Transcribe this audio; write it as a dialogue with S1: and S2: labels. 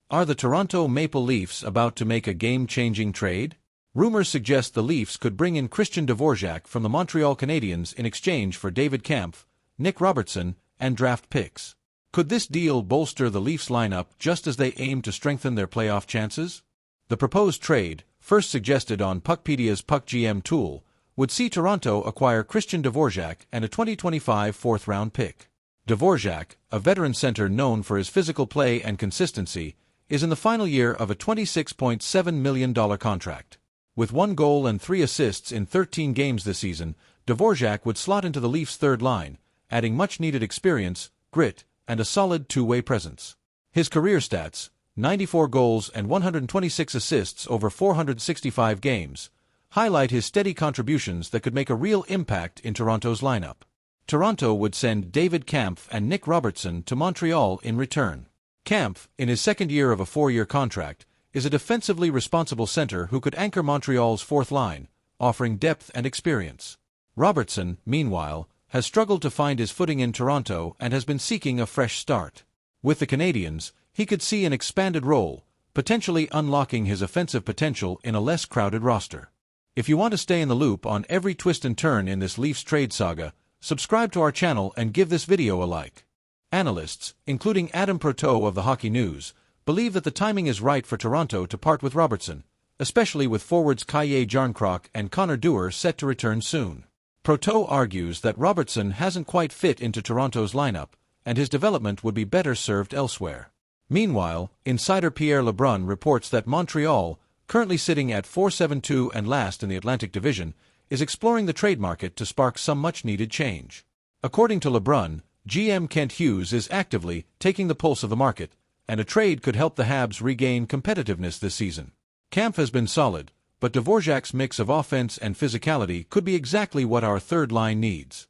S1: Are the Toronto Maple Leafs about to make a game-changing trade? Rumors suggest the Leafs could bring in Christian Dvorak from the Montreal Canadiens in exchange for David Kampf, Nick Robertson, and draft picks. Could this deal bolster the Leafs lineup just as they aim to strengthen their playoff chances? The proposed trade, first suggested on Puckpedia's PuckGM tool, would see Toronto acquire Christian Dvorak and a 2025 fourth-round pick. Dvorak, a veteran center known for his physical play and consistency, is in the final year of a $26.7 million contract. With 1 goal and 3 assists in 13 games this season, Dvorak would slot into the Leafs' third line, adding much-needed experience, grit, and a solid two-way presence. His career stats, 94 goals and 126 assists over 465 games, highlight his steady contributions that could make a real impact in Toronto's lineup. Toronto would send David Kampf and Nick Robertson to Montreal in return. Kampf, in his second year of a 4-year contract, is a defensively responsible center who could anchor Montreal's fourth line, offering depth and experience. Robertson, meanwhile, has struggled to find his footing in Toronto and has been seeking a fresh start. With the Canadiens, he could see an expanded role, potentially unlocking his offensive potential in a less crowded roster. If you want to stay in the loop on every twist and turn in this Leafs trade saga, subscribe to our channel and give this video a like. Analysts, including Adam Proteau of the Hockey News, believe that the timing is right for Toronto to part with Robertson, especially with forwards Kaye Jarnkrok and Connor Dewar set to return soon. Proteau argues that Robertson hasn't quite fit into Toronto's lineup, and his development would be better served elsewhere. Meanwhile, insider Pierre Lebrun reports that Montreal, currently sitting at 4-7-2 and last in the Atlantic Division, is exploring the trade market to spark some much-needed change. According to Lebrun, GM Kent Hughes is actively taking the pulse of the market, and a trade could help the Habs regain competitiveness this season. Kampf has been solid, but Dvorak's mix of offense and physicality could be exactly what our third line needs.